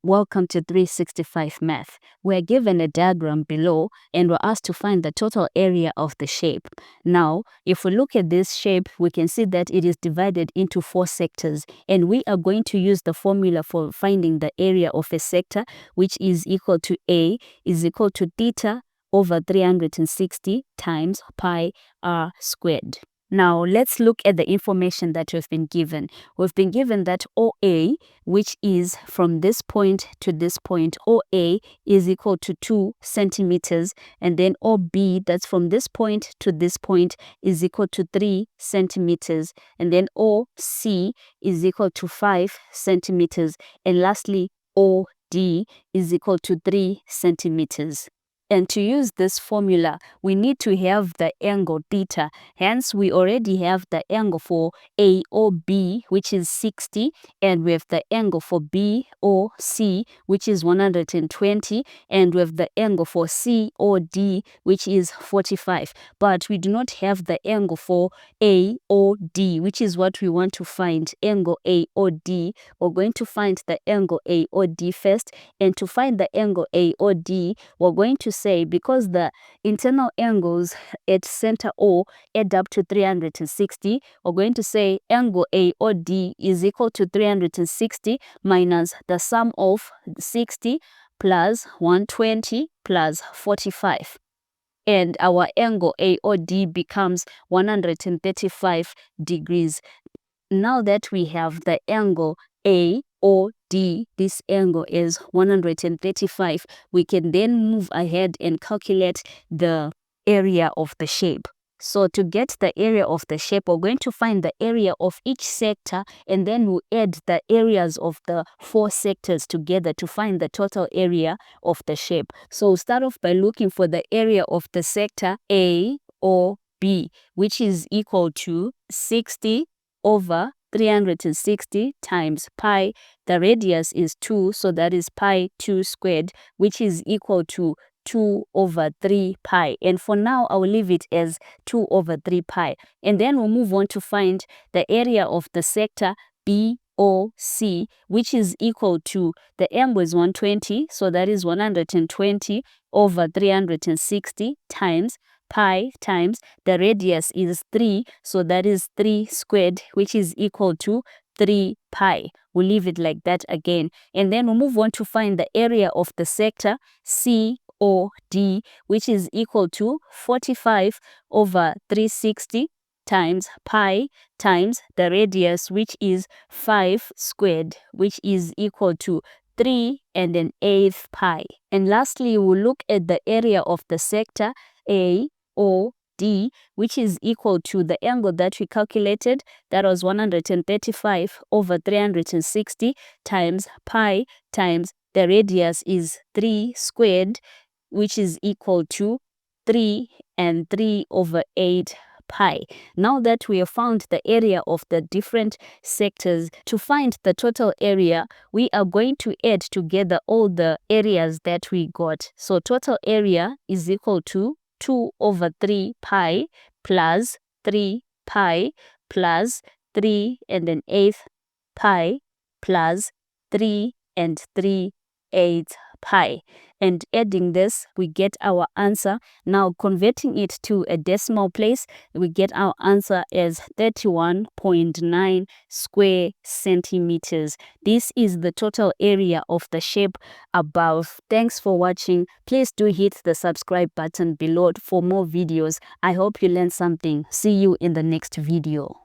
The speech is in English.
Welcome to 365 Math. We're given a diagram below and we're asked to find the total area of the shape. Now, if we look at this shape, we can see that it is divided into 4 sectors, and we are going to use the formula for finding the area of a sector, which is equal to A is equal to theta over 360 times pi r squared. Now, let's look at the information that we've been given. We've been given that OA, which is from this point to this point, OA is equal to 2 centimeters, and then OB, that's from this point to this point, is equal to 3 centimeters, and then OC is equal to 5 centimeters, and lastly, OD is equal to 3 centimeters. And to use this formula, we need to have the angle theta. Hence, we already have the angle for AOB, which is 60, and we have the angle for BOC, which is 120, and we have the angle for COD, which is 45. But we do not have the angle for AOD, which is what we want to find, angle AOD. We're going to find the angle AOD first, and to find the angle AOD, we're going to say, because the internal angles at center O add up to 360, we're going to say angle AOD is equal to 360 minus the sum of 60 plus 120 plus 45. And our angle AOD becomes 135 degrees. Now that we have the angle AOD, this angle is 135, we can then move ahead and calculate the area of the shape. So to get the area of the shape, we're going to find the area of each sector, and then we'll add the areas of the 4 sectors together to find the total area of the shape. So we'll start off by looking for the area of the sector AOB, which is equal to 60 over 360 times pi. The radius is 2, so that is pi 2 squared, which is equal to 2 over 3 pi. And for now, I will leave it as 2 over 3 pi. And then we'll move on to find the area of the sector BOC, which is equal to, the angle is 120, so that is 120 over 360 times pi times the radius is 3, so that is 3 squared, which is equal to 3 pi. We'll leave it like that again. And then we'll move on to find the area of the sector COD, which is equal to 45 over 360 times pi times the radius, which is 5 squared, which is equal to 3 and an eighth pi. And lastly, we'll look at the area of the sector AOD, which is equal to the angle that we calculated, that was 135 over 360 times pi times the radius is 3 squared, which is equal to 3 and 3 over 8 pi. Now that we have found the area of the different sectors, to find the total area, we are going to add together all the areas that we got. So total area is equal to 2 over 3 pi plus 3 pi plus 3 and an eighth pi plus 3 and 3/8 pi. And adding this, we get our answer. Now converting it to a decimal place, we get our answer as 31.9 square centimeters. This is the total area of the shape above. Thanks for watching. Please do hit the subscribe button below for more videos. I hope you learned something. See you in the next video.